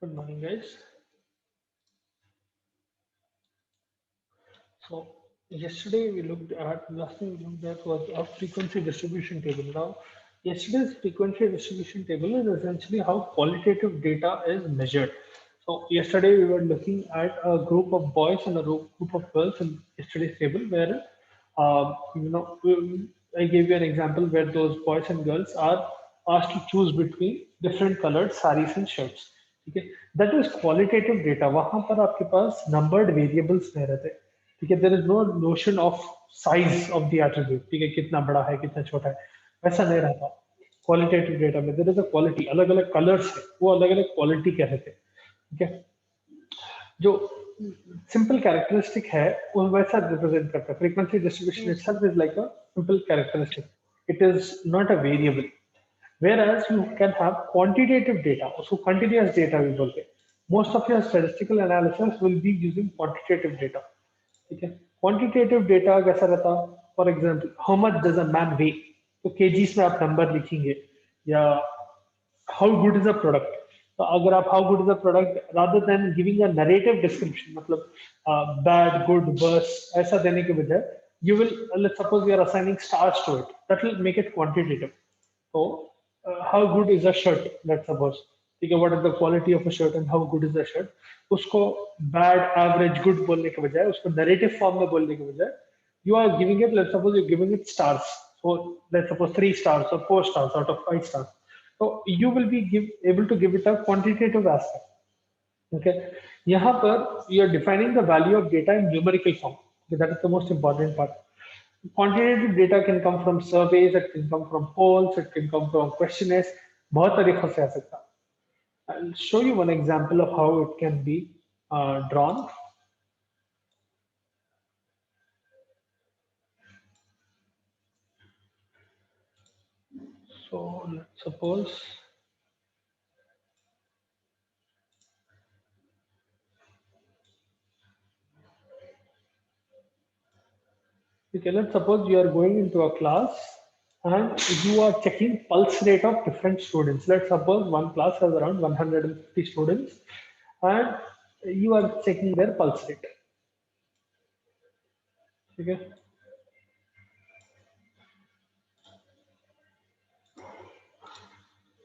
Good morning, guys. So yesterday we looked at last thing we looked at was a frequency distribution table. Now, yesterday's frequency distribution table is essentially how qualitative data is measured. So yesterday we were looking at a group of boys and a group of girls in yesterday's table, where I gave you an example where those boys and girls are asked to choose between different colored saris and shirts. ठीक है, that is qualitative data. वहां पर आपके पास numbered variables नहीं रहते. ठीक है, there is no notion of size of the attribute. ठीक है, कितना बड़ा है कितना छोटा है वैसा नहीं रहता. क्वालिटेटिव डेटा में देर इज अ क्वालिटी, अलग अलग कलर्स है वो अलग अलग क्वालिटी के रहते हैं. ठीक है, जो सिंपल कैरेक्टरिस्टिक है वो वैसा रिप्रेजेंट करता है. Frequency distribution itself is like a simple characteristic. It is not a variable. Whereas you can have quantitative data, उसको continuous data भी बोलते हैं. Most of your statistical analysis will be using quantitative data. ठीक है, quantitative data कैसा रहता. For example, how much does a man weigh, तो kgs में आप नंबर लिखेंगे. या how good is a product, तो अगर आप how good is a product rather than giving a narrative description, मतलब बैड गुड बस ऐसा देने के बजाय you will, let's suppose you are assigning stars to it, that will make it quantitative. तो how good is a shirt, let's suppose. ठीक है, what is the quality of a shirt and how good is a shirt. उसको bad average good बोलने के बजाय, उसको narrative form में बोलने के बजाय you are giving it, let's suppose you're giving it stars. So let's suppose 3 stars or 4 stars out of 5 stars. So you will be able to give it a quantitative aspect. Okay. यहाँ पर you are defining the value of data in numerical form. Okay, that is the most important part. Quantitative data can come from surveys, it can come from polls, it can come from questionnaires. बहुत तरीकों से आ सकता है. I'll show you one example of how it can be drawn. So let's suppose okay, let's suppose you are going into a class and you are checking pulse rate of different students. Let's suppose one class has around 150 students and you are checking their pulse rate. Okay.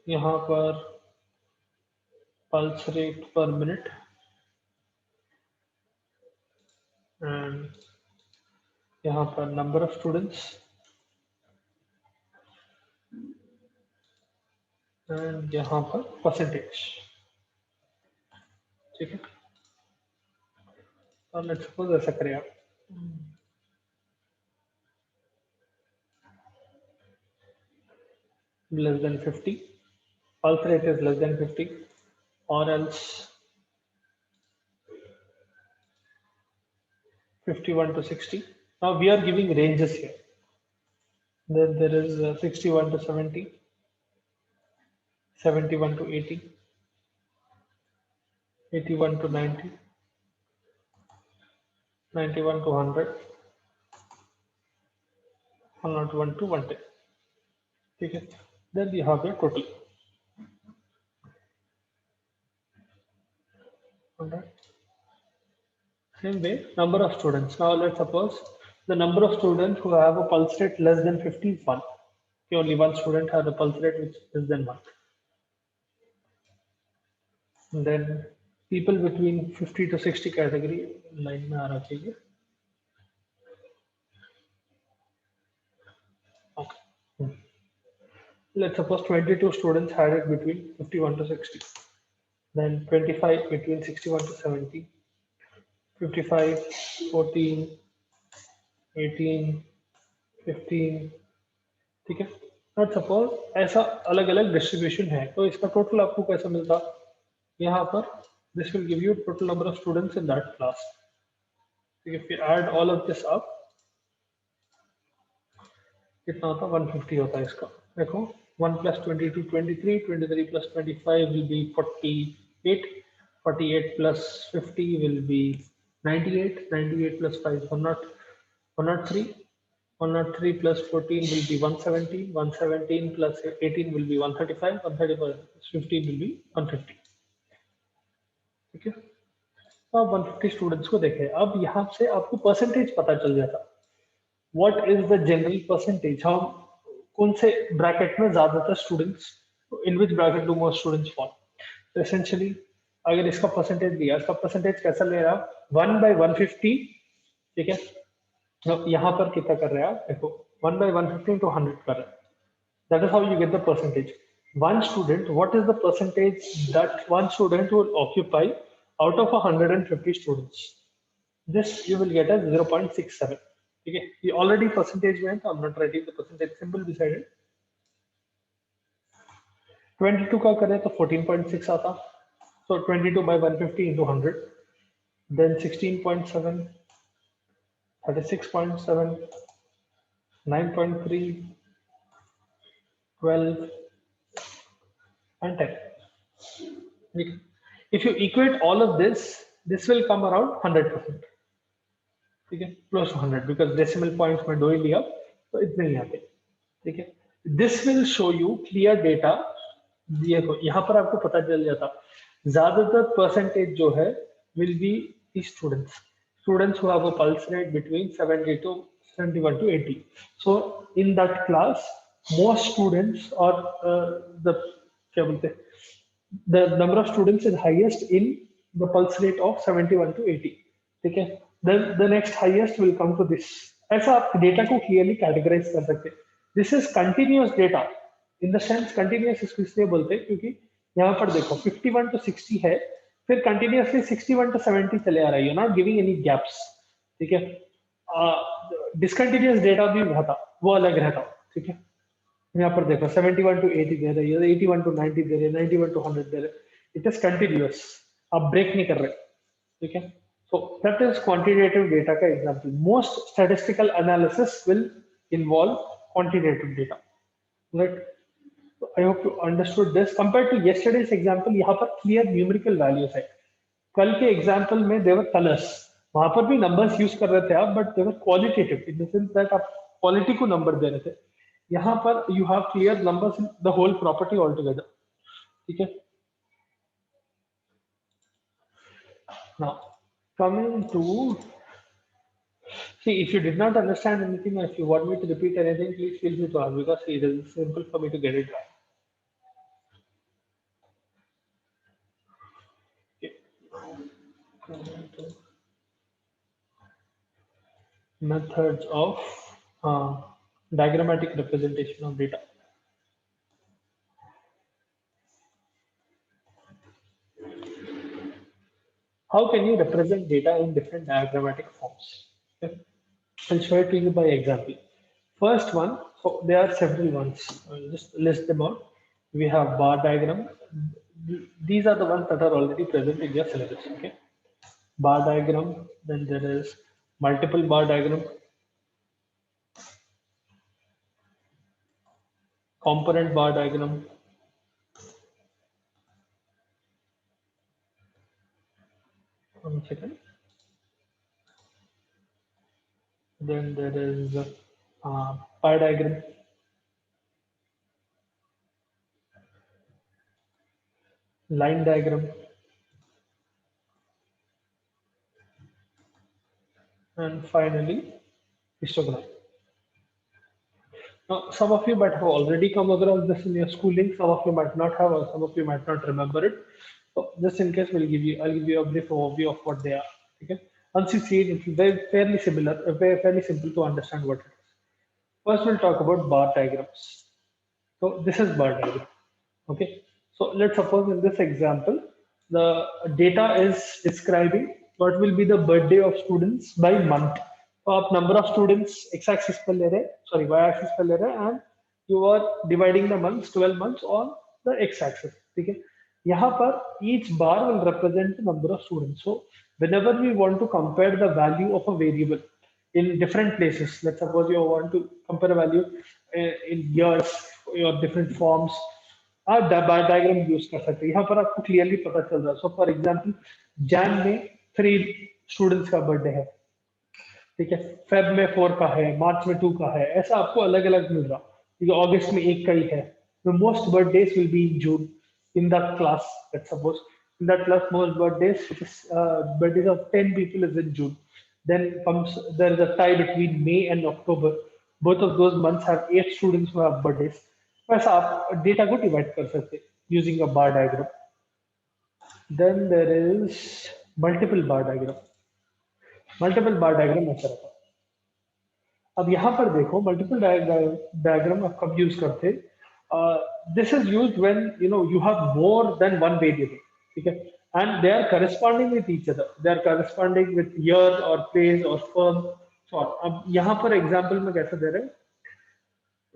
यहाँ पर pulse rate per minute and यहाँ पर number of students and यहाँ पर percentage. ठीक है, और let's suppose ऐसा करें आप. Less than 50, pulse rate is less than 50, or else 51 to 60. Now we are giving ranges here. Then there is 61 to 70, 71 to 80, 81 to 90, 91 to 100, 101 to 110. ठीक है, then you have your total. Alright. Same way, number of students. Now let's suppose the number of students who have a pulse rate less than 50 is 1. Okay, only one student has a pulse rate which is less than 1. And then people between 50 to 60 category line में आना चाहिए. Okay. Let's suppose 22 students had it between 51 to 60. Then 25 between 61 to 70. 55, 14, 18, 15. ठीक है, not suppose ऐसा अलग अलग distribution है, तो इसका टोटल आपको कैसा मिलता. यहाँ पर this will give you total number of students in that class. ठीक है, फिर add all of this up कितना होता है, 150 होता है इसका. देखो 1 plus 22 23, 23 plus 25 will be 48, 48 plus 50 will be 98, 98 plus 5 103, 103 plus 14 will be 170, 117 plus 18 will be 135, 135 plus 15 will be 150. ठीक है। तो आप 150 स्टूडेंट्स को देखें, अब यहाँ से आपको परसेंटेज पता चल जाता, what is the general percentage, हम कौन से ब्रैकेट में ज्यादातर students, in which bracket do more students fall. तो एसेंशियली अगर इसका परसेंटेज दिया, इसका परसेंटेज कैसा ले रहा, 1/150, ठीक है। तो यहाँ पर कितना कर रहे हैं आप देखो, 1/150 to 100 कर रहे हैं, that is how you get the percentage. One student, what is the percentage that one student will occupy out of 150 students? This you will get as 0.67. Okay, you already percentage went. I'm not writing the percentage symbol beside it. 22 का करें तो 14.6 आता. So 22 by 150 into 100. Then 16.7, 36.7, 9.3, 12, and 10. If you equate all of this, this will come around 100%. ठीक है, close to 100 because decimal points में 2 ही लिया तो इतने ही आते, ठीक है। This will show you clear data। देखो यहाँ पर आपको पता चल जाता, ज्यादातर परसेंटेज जो है will be the students who have a pulse rate between 70 to 71 to 80. So in that class most students or the क्या बोलते हैं, the number of students is highest in the pulse rate of 71 to 80, ठीक है। then the next highest will come to this। ऐसा आप data को clearly categorise कर सकते हैं। This is continuous data, in the sense continuous इसलिए बोलते हैं क्योंकि यहाँ पर देखो 51 to 60 है, फिर कंटिन्यूअसली 61 to 70 चले आ रही है, नॉट गिविंग एनी गैप्स, ठीक है। डिसकंटिन्यूअस डेटा भी रहता, वो अलग रहता, ठीक है। यहाँ पर देखो 71 to 80 दे रही है, 81 to 90 दे रहे, 91 to 100 दे रहे, इट इज कंटिन्यूअस, आप ब्रेक नहीं कर रहे, ठीक है। So that is quantitative data का example. Most statistical analysis will involve quantitative data, right? So I hope you understood this. Compared to yesterday's example, यहाँ पर clear numerical values है. कल के example में there were colors. वहाँ पर भी numbers use कर रहे थे आप, but they were qualitative in the sense that आप quality को number दे रहे थे. यहाँ पर you have clear numbers in the whole property altogether. ठीक है? Now coming to, see, if you did not understand anything or if you want me to repeat anything, please feel free to ask because it is simple for me to get it right. Okay. Methods of diagrammatic representation of data. How can you represent data in different diagrammatic forms? Okay. I'll show it to you by example. First one, so there are several ones. I'll just list them out. We have bar diagram. These are the ones that are already present in your syllabus. Okay. Bar diagram. Then there is multiple bar diagram, component bar diagram, one second. Then there is pie diagram, line diagram, and finally histogram. Now, some of you might have already come across this in your schooling. Some of you might not have, or some of you might not remember it. So, just in case, I'll give you a brief overview of what they are. Okay. Once you see it, it's very fairly similar, fairly simple to understand what it is. First, we'll talk about bar diagrams. So, this is bar diagram. Okay. So, let's suppose in this example, the data is describing what will be the birthday of students by month. तो आप number of students x axis पर ले रहे, sorry y axis पर ले रहे, and you are dividing the months 12 months on the x axis, ठीक है। यहाँ पर each bar will represent the number of students. So whenever we want to compare the value of a variable in different places, let's suppose you want to compare a value in years or different forms, आप बार diagram use कर सकते हैं। यहाँ पर आपको clearly पता चल रहा है। सो फॉर एग्जांपल जैन में 3 स्टूडेंट्स का बर्थडे है, ठीक है, फेब में 4 का है, मार्च में 2 का है, ऐसा आपको अलग अलग मिल रहा, ठीक है, अगस्त में 1 का ही है। The most birthdays will be in June in that class, let's suppose. In that class, most birthdays, which is birthdays of 10 people is in June. Then comes there is a tie between May and October. Both of those months have 8 students who have birthdays. वैसा आप data को divide कर सकते हैं using a bar diagram. Then there is multiple bar diagram. Multiple bar diagram ऐसा रहता है. अब यहाँ पर देखो मल्टीपल डायग्राम आप कब यूज करते हैं. This is used when you have more than one variable. ठीक है. And they are corresponding with each other. They are corresponding with year और प्लेस और फर्म. अब यहाँ पर एग्जांपल में कैसे दे रहे हैं.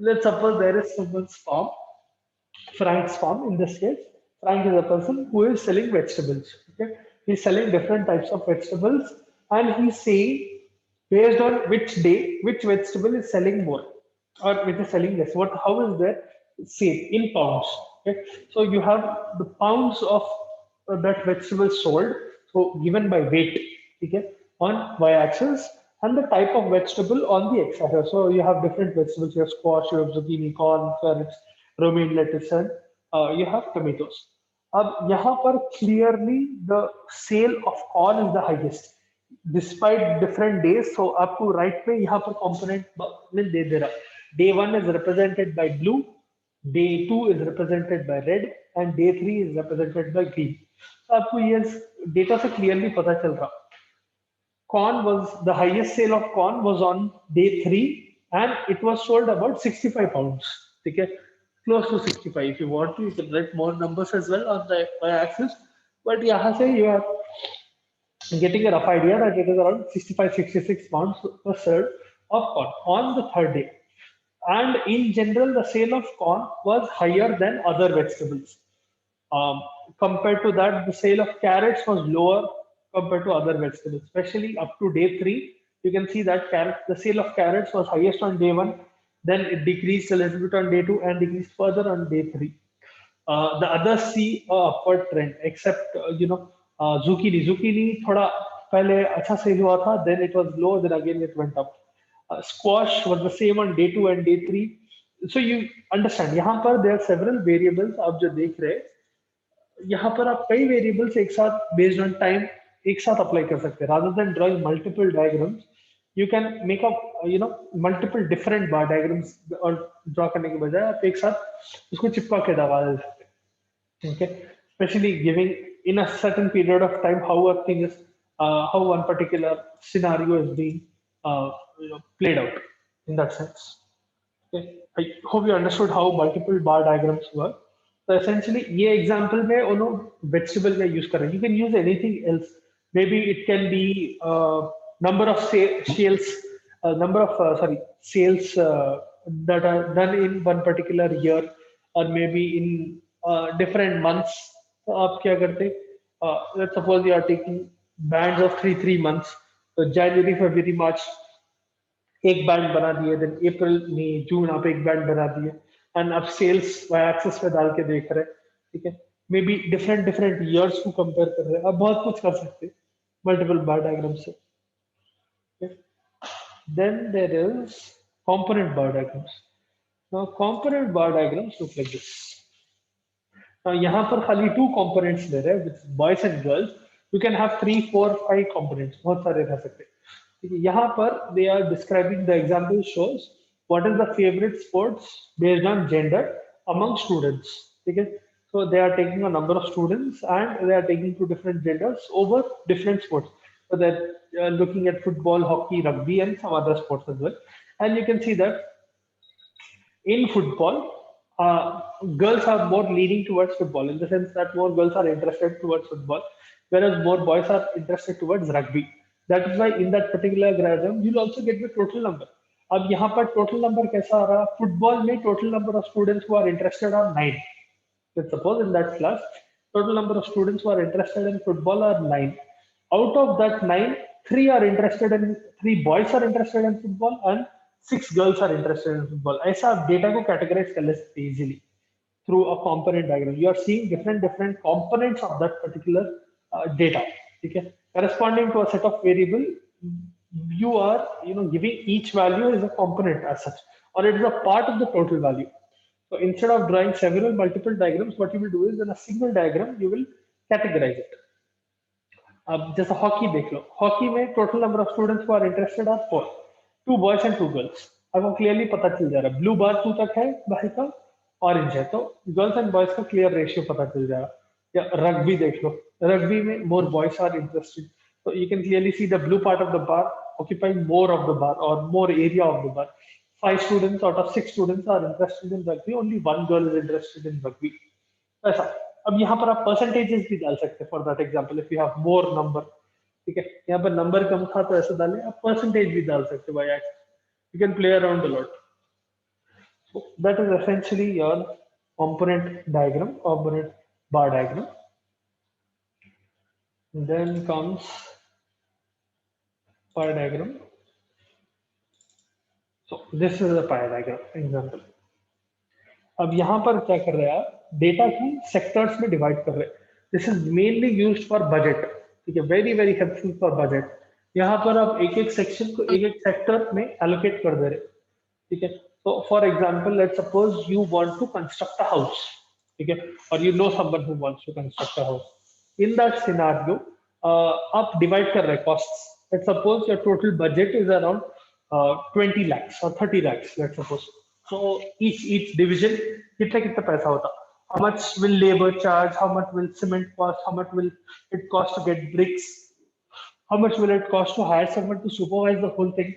Let's suppose there is someone's form, Frank's farm. In this case, Frank is a person who is selling vegetables. Okay, he's selling different types of vegetables, and he's saying based on which day which vegetable is selling more or which is selling less. How is that sale in pounds? Okay, so you have the pounds of that vegetable sold, so given by weight. Okay, on y-axis, and the type of vegetable on the x-axis. So you have different vegetables. You have squash, you have zucchini, corn, carrots, romaine lettuce, and you have tomatoes. अब यहाँ पर clearly the sale of corn is the highest despite different days. So आपको right पे यहाँ पर component में दे दे रहा. Day 1 is represented by blue, day 2 is represented by red, and day 3 is represented by green. So आपको ये data से clearly पता चल रहा. Corn was the highest sale of corn was on day 3, and it was sold about 65 pounds. ठीक है. Close to 65. If you want to, you can write more numbers as well on the y-axis. But यहाँ से you are getting a rough idea that it is around 65-66 pounds per serve of corn on the third day. And in general, the sale of corn was higher than other vegetables. Compared to that, the sale of carrots was lower compared to other vegetables, especially up to day 3. You can see that the sale of carrots was highest on day 1. Then it decreased a little bit on day 2 and decreased further on day 3. The others see a upward trend, except zucchini. Zucchini थोड़ा पहले अच्छा sale हुआ था, then it was low, then again it went up. Squash was the same on day 2 and day 3. So you understand, यहाँ पर there are several variables आप जो देख रहे हैं. यहाँ पर आप कई variables एक साथ based on time एक साथ apply कर सकते हैं. Rather than drawing multiple diagrams, you can make up multiple different bar diagrams और draw करने के बजाय आप एक साथ उसको चिपका के दबा दे सकते हैं. Okay, especially giving in a certain period of time how a thing is how one particular scenario is being played out in that sense. Okay, I hope you understood how multiple bar diagrams work. So essentially ये example में उन्होंने vegetable का use कर रहे हैं. You can use anything else. Maybe it can be number of sales sales that are done in one particular year, or maybe in different months. So आप क्या करते? Let's suppose you are taking bands of 3 months. So January, February, March एक band बना दिए, then अप्रैल मई जून आप एक band बना दिए, एंड आप सेल्स वाई एक्सिस पे डाल के देख रहे हैं. ठीक है. मे बी डिफरेंट ईयर्स को कंपेयर कर रहे हैं. आप बहुत कुछ कर सकते हैं मल्टीपल बार डायग्राम से. Then there is component bar diagrams. Now component bar diagrams look like this. Now यहाँ पर खाली 2 components ले रहे हैं, with boys and girls. You can have 3, 4, 5 components. बहुत सारे रह सकते हैं. यहाँ पर they are describing, the example shows what is the favorite sports based on gender among students. Okay, so they are taking a number of students and they are taking 2 different genders over different sports. So they're looking at football, hockey, rugby, and some other sports as well. And you can see that in football, girls are more leaning towards football, in the sense that more girls are interested towards football, whereas more boys are interested towards rugby. That is why in that particular diagram you'll also get the total number. अब यहाँ पर total number कैसा आ रहा? Football में total number of students who are interested are 9. Let's suppose in that class total number of students who are interested in football are 9. Out of that 9, 3 boys are interested in football and 6 girls are interested in football. ऐसा आप data को categorize कर सकते हैं easily through a component diagram. You are seeing different components of that particular data. Okay, corresponding to a set of variable, you are giving each value is a component as such, or it is a part of the total value. So instead of drawing multiple diagrams, what you will do is in a single diagram you will categorise इट। अब जैसे hockey देख लो, hockey में total number of students who are interested are 4, 2 boys and 2 girls. अब clearly पता चल जा रहा है, ब्लू बार 2 तक है भाई का, ऑरेंज है, तो गर्ल्स एंड बॉयज का क्लियर रेशियो पता चल जाएगा। या रग्बी देख लो, रग्बी में more boys are interested, so you can clearly see the blue part of the bar occupying more of the bar or more area of the bar. 5 students out of 6 students are interested in rugby, only 1 girl is interested in rugby, ऐसा। अब यहाँ पर आप percentages भी डाल सकते हैं for that example, if you have more number, ठीक है, यहाँ पर नंबर कम था तो ऐसे डालें, आप परसेंटेज भी डाल सकते हो, you can play around a lot. So that is essentially your component diagram, component bar diagram. Then comes pie diagram. So this is a pie diagram example. अब यहाँ पर क्या कर रहे हैं आप, डेटा की सेक्टर्स में डिवाइड कर रहे हैं। This is mainly used for budget, ठीक है, very very helpful for budget. यहाँ पर आप एक एक सेक्शन को एक एक सेक्टर में एलोकेट कर दे रहे, ठीक है। So for example, let's suppose you want to construct a house, ठीक है, or you know someone who wants to construct a house. In that scenario, आप डिवाइड कर रहे हैं costs. Let's suppose your total budget is around 20 lakhs or 30 lakhs. Let's suppose. So each division कितना कितना पैसा होता? How much will labor charge? How much will cement cost? How much will it cost to get bricks? How much will it cost to hire someone to supervise the whole thing?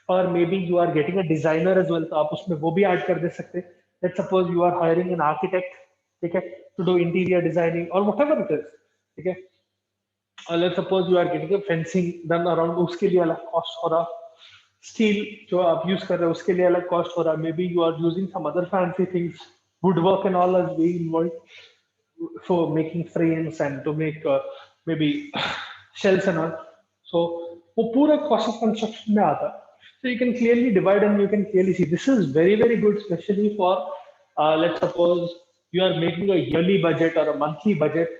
और maybe you are getting a designer as well, तो आप उसमें वो भी add कर दे सकते हैं। Let's suppose you are hiring an architect, ठीक है, टू डू इंटीरियर डिजाइनिंग और व्हाटएवर इट इज, ठीक है। और let's suppose you are getting a fencing done around, उसके लिए अलग कॉस्ट हो रहा, स्टील जो आप यूज कर रहे हो उसके लिए अलग कॉस्ट हो रहा, maybe you are using some other fancy things, wood work and all is being involved for making frames and to make maybe shells and all, so वो पूरा कॉस्ट ऑफ कंस्ट्रक्शन में आता है। So you can clearly divide and you can clearly see this is very, very good, especially for, let's suppose you are making a yearly budget or a monthly budget.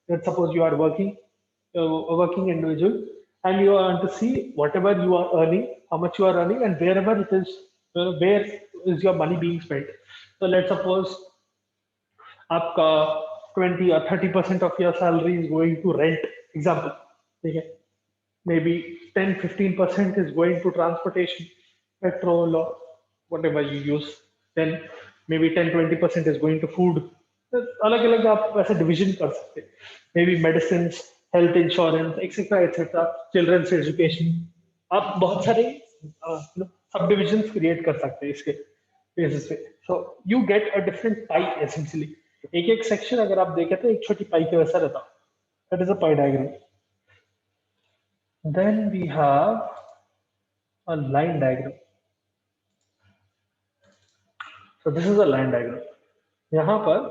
Let's suppose you are a working individual and you want to see whatever you are earning, how much you are earning and wherever it is, where is your money being spent. So let's suppose आपका 20 or 30% of your salary is going to rent, example, ठीक है, maybe 10-15% is going to transportation, petrol or whatever you use, then maybe 10-20% is going to food. अलग अलग आप ऐसे division कर सकते हैं, maybe medicine, health insurance etcetera etcetera, children's education, आप बहुत सारे सब डिविजन क्रिएट कर सकते हैं इसके बेसिस पे। So you get a different pi essentially, एक एक सेक्शन अगर आप देखें तो एक छोटी पाई के वैसा रहता, that is a pi diagram. Then we have a line diagram. So this is a line diagram. यहाँ पर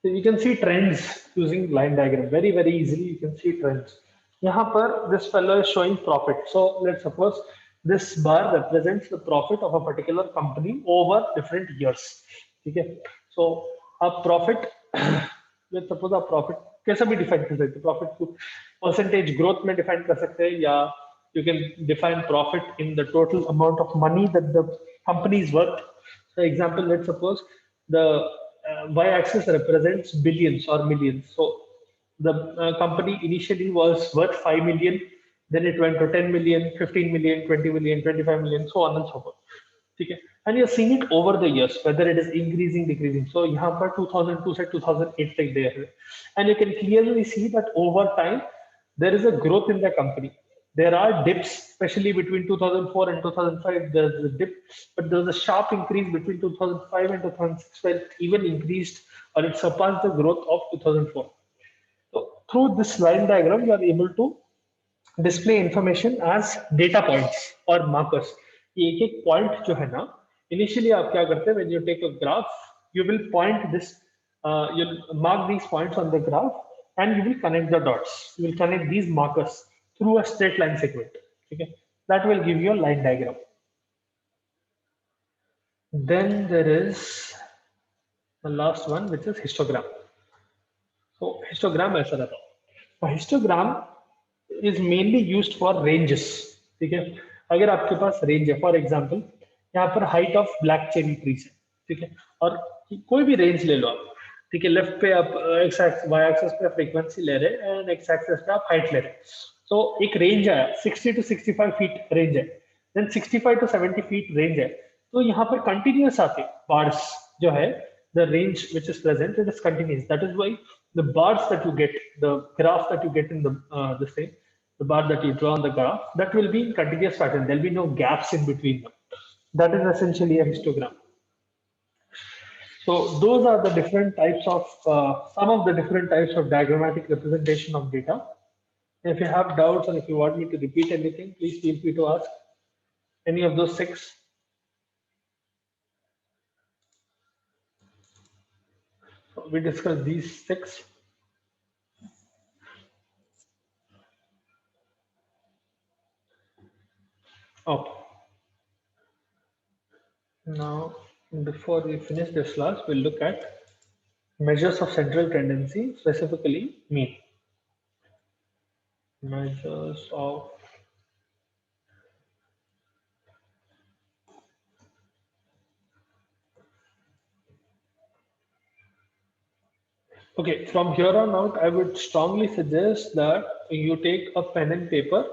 so you can see trends using line diagram very very easily. You can see trends. यहाँ पर this fellow is showing profit. So let's suppose this bar represents the profit of a particular company over different years. ठीक है? So आप profit let's suppose आप profit कैसा भी define कर सकते हैं, प्रॉफिट को परसेंटेज ग्रोथ में डिफाइन कर सकते हैं, या you can define profit in the total amount of money that the company is worth. For example let's suppose the y axis represents billions or millions, so the company initially was worth 5 million, then it went to 10 million, 15 million, 20 million, 25 million, so on and so forth, ठीक है, and you're seeing it over the years whether it is increasing decreasing. So यहाँ पर 2002 से 2008 तक there है, and you can clearly see that over time there is a growth in the company. There are dips, especially between 2004 and 2005 there's a dip, but there's a sharp increase between 2005 and 2006 where it even increased or it surpassed the growth of 2004. So through this line diagram you are able to display information as data points or markers. एक एक point जो है ना, initially आप क्या करते हैं, when you take a graph you will point this, you'll mark these points on the graph and you will connect the dots, you will connect these markers through a straight line segment, okay, that will give you a line diagram. Then there is the last one which is histogram. So histogram ऐसा रहता है, histogram is mainly used for ranges, ठीक है, अगर आपके पास range है, for example यहाँ पर height of black cherry trees है, ठीक है, और कोई भी रेंज ले लो आप, ठीक है, लेफ्ट पे आप एक्स एक्स वाई एक्सेस पे फ्रीक्वेंसी ले रहे हैं एंड एक्स एक्सेस पे आप हाइट ले रहे हैं। तो एक रेंज आया 60 to 65 फीट रेंज है, देन 65 to 70 फीट रेंज है। तो यहाँ पर कंटिन्यूस आते बार्स जो है, the range which is present, it is continuous. That is why the bars that you get, the graph that you get in the same, the bar that you draw on the graph, that will be in continuous pattern. There will be no gaps in between them. That is essentially a histogram. So those are the different types of some of the different types of diagrammatic representation of data. If you have doubts or if you want me to repeat anything, please feel free to ask any of those six. So we discussed these six. Okay. Now, before we finish this class, we'll look at measures of central tendency, specifically mean. Measures of Okay, from here on out, I would strongly suggest that you take a pen and paper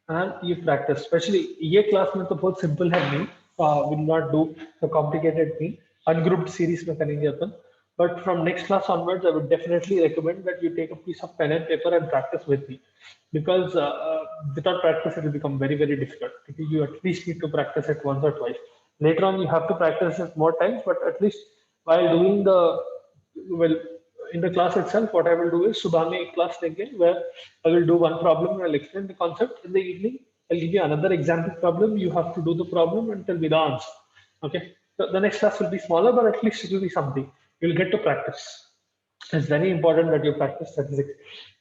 and you practice. Especially ये class में तो बहुत simple है नहीं, will not do the complicated thing. Ungrouped series में करेंगे अपन. But from next class onwards, I would definitely recommend that you take a piece of pen and paper and practice with me, because without practice it will become very very difficult. Because you at least need to practice it once or twice. Later on, you have to practice it more times, but at least while doing the well in the class itself, what I will do is subah mein ek class lenge where I will do one problem and I'll explain the concept. In the evening, I'll give you another example problem. You have to do the problem and tell me the answer. Okay. So the next class will be smaller, but at least it will be something. You'll get to practice. It's very important that you practice statistics.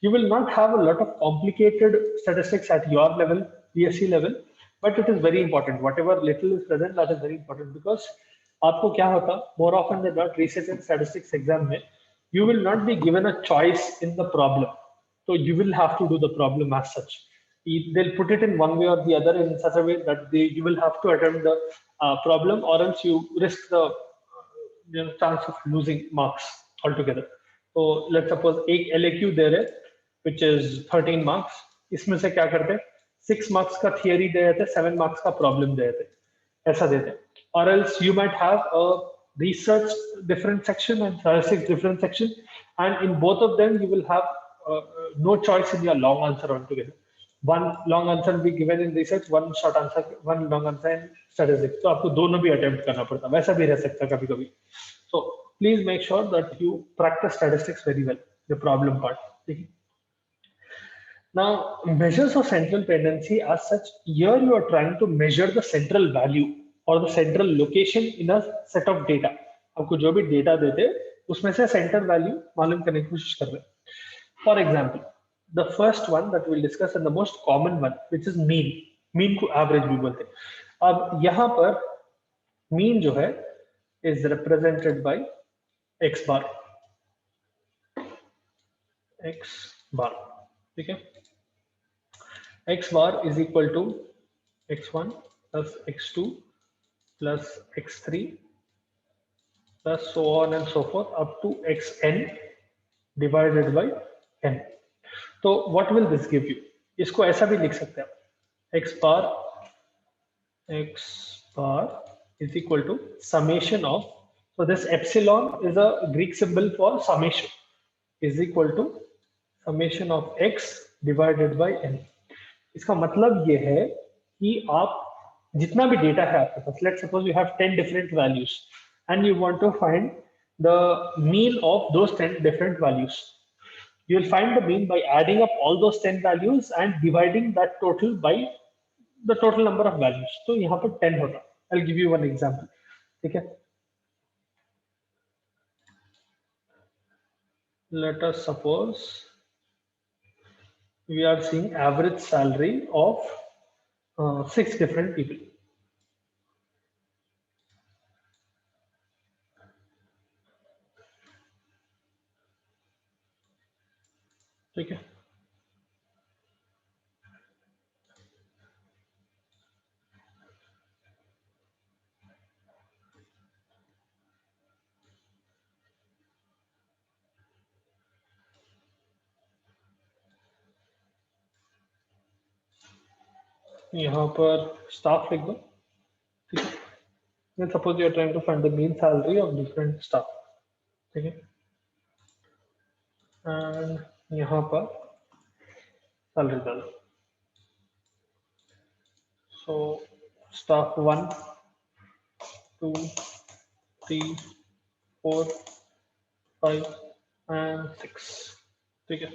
You will not have a lot of complicated statistics at your level, BSc level, but it is very important. Whatever little is present, that is very important, because आपको क्या होता, more often than not, research and statistics exam में you will not be given a choice in the problem. So you will have to do the problem as such. They'll put it in one way or the other in such a way that you will have to attempt the problem, or else you risk the chance of losing marks altogether. So let's suppose एक LAQ दे रहे, which is 13 marks. इसमें से क्या करते, 6 marks का theory दे देते, 7 marks का problem दे देते, ऐसा देते. Or else you might have a research different section and statistics different section, and in both of them you will have no choice in your long answer altogether. One long answer will be given in research, one short answer, one long answer in statistics. तो आपको दोनों भी attempt करना पड़ता, वैसा भी रह सकता कभी कभी. So please make sure that you practice statistics very well, the problem part. Now, measures of central tendency as such, here you are trying to measure the central value or the central location in a set of data. आपको जो भी data देते उसमें से center value मालूम करने की कोशिश कर रहे हैं. For example, the first one that we'll discuss and the most common one, which is mean. Mean को average भी बोलते हैं. अब यहाँ पर mean जो है is represented by x bar. X bar, ठीक है. X bar is equal to x1 plus x2 plus x3 plus so on and so forth up to xn divided by n. तो what will this give you? इसको ऐसा भी लिख सकते हैं, x bar is equal to summation of, so this epsilon is a Greek symbol for summation, is equal to summation of x divided by n. इसका मतलब ये है कि आप जितना भी डेटा है आपके पास, let's suppose you have 10 different values and you want to find the mean of those 10 different values. You will find the mean by adding up all those 10 values and dividing that total by the total number of values. तो यहाँ पर 10 होगा. I'll give you one example. ठीक है. Let us suppose we are seeing average salary of 6 different people. ठीक है. यहाँ पर स्टाफ लिख दो, ठीक है। Suppose you are trying to find the mean salary of different staff, ठीक है। एंड यहाँ पर सैलरी डालो। सो स्टाफ 1 2 3 4 5 and 6, ठीक है।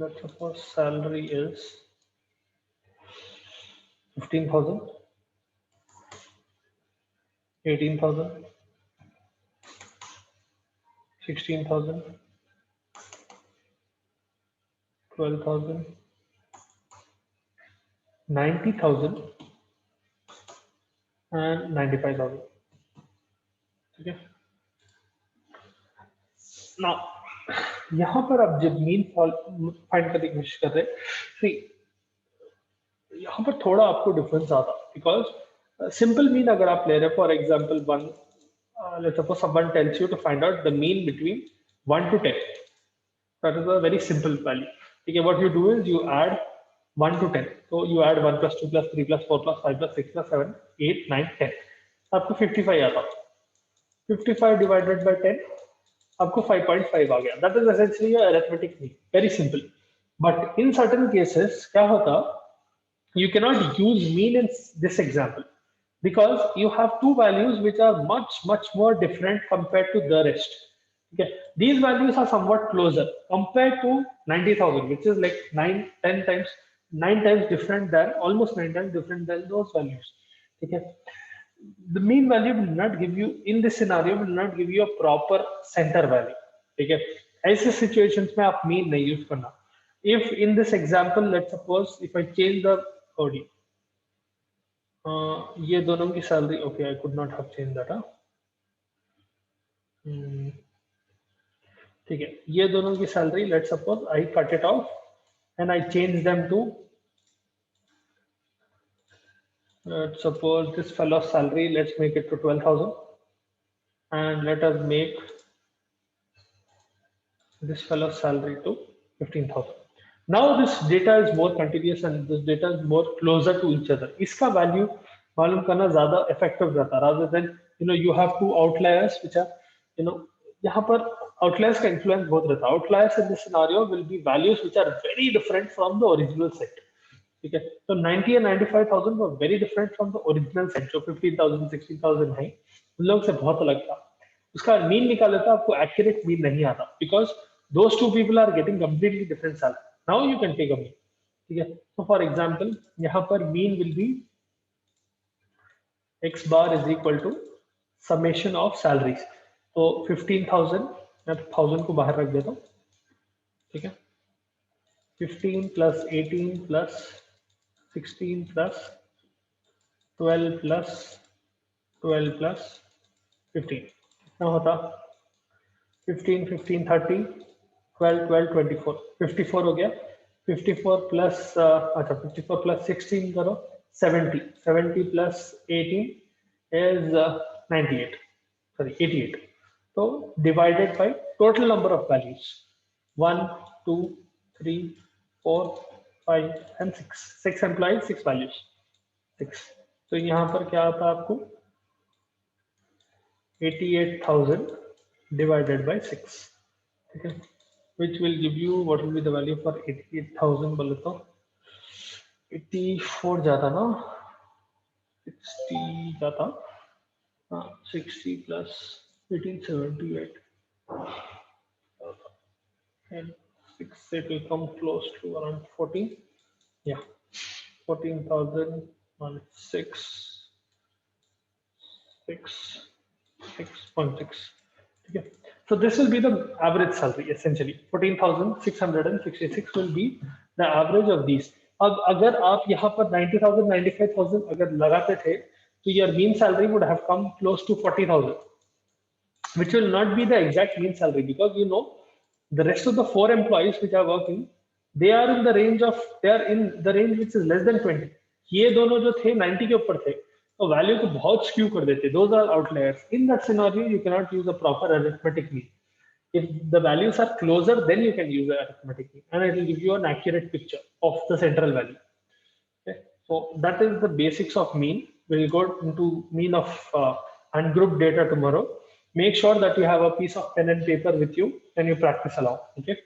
Let's suppose salary is 15,000, 18,000, 16,000, 12,000, 90,000 and 95,000, ठीक है। ना यहाँ पर आप जब मीन फाइंड करने की कोशिश कर रहे हैं, यहाँ पर थोड़ा आपको डिफरेंस आता है, बिकॉज सिंपल मीन अगर आप ले रहे हैं, for example one, let's suppose someone tells you to find out the mean between 1 to 10. That is a very simple value. Okay, what you do is you add 1 to 10. So you add 1 plus 2 plus 3 plus 4 plus 5 plus 6 plus 7 8 9 10. आपको 55 आता, 55 divided by 10 आपको 5.5 आ गया. That is essentially your arithmetic mean. Very simple. But in certain cases क्या होता, you cannot use mean in this example because you have two values which are much more different compared to the rest. Okay, these values are somewhat closer compared to 90,000, which is like 9 times different than, almost 9 times different than those values. Okay, the mean value will not give you, in this scenario, will not give you a proper center value. Okay, ऐसे situations में आप mean नहीं use करना. If in this example, let's suppose if I change the OD, ये दोनों की salary, okay, I could not have change that, ठीक है। ये दोनों की salary, let's suppose I cut it off and I change them to, let's suppose this fellow's salary, let's make it to 12,000 and let us make this fellow's salary to 15,000. Now this data is more continuous and this data is more closer to each other. इसका value मालूम करना ज़्यादा effective रहता, rather than you have two outliers which are यहाँ पर outliers का influence बहुत रहता. Outliers in this scenario will be values which are very different from the original set. ठीक है, तो 90 and 95,000 were very different from the original set, जो 15,000 16,000 है, उन लोगों से बहुत अलग था. उसका मीन निकाले तो आपको एक्यूरेट मीन नहीं आता, because those two people are getting completely different salary. Now you can take a mean, ठीक है. So for example, यहाँ पर mean will be x bar is equal to summation of salaries. तो 15,000, मैं 1000 को बाहर रख देता हूँ, ठीक है. 15 plus 18 plus 16 plus 12 plus 12 plus 15 कितना होता, 15 15 30 12 12 24 54 हो गया. 54 प्लस अच्छा 54 प्लस 16 करो 70 70 प्लस 18 is 98, sorry 88. तो divided by total number of values 1 2 3 4 5 and 6 employees 6 values 6. तो यहाँ पर क्या आता आपको 88,000 divided by 6, ठीक है, which will give you, what will be the value for 88,000, बोले तो 84 जाता ना, 60 जाता, 60 plus 1878 and 6, it will come close to around 14, yeah, 14,000 on 6 6.6, okay. So this will be the average salary essentially. 14,666 will be the average of these. अब अगर आप यहाँ पर 90,000 95,000 अगर लगाते थे तो your mean salary would have come close to 40,000, which will not be the exact mean salary, because the rest of the 4 employees which are working, they are in the range which is less than 20. ये दोनों जो थे 90 के ऊपर थे, तो value को बहुत स्क्यू कर देते. Those are outliers. In that scenario, you cannot use a proper arithmetic mean. If the values are closer, then you can use the arithmetic mean, and it will give you an accurate picture of the central value. Okay. So that is the basics of mean. We'll go into mean of ungrouped data tomorrow. Make sure that you have a piece of pen and paper with you and you practice along. Okay.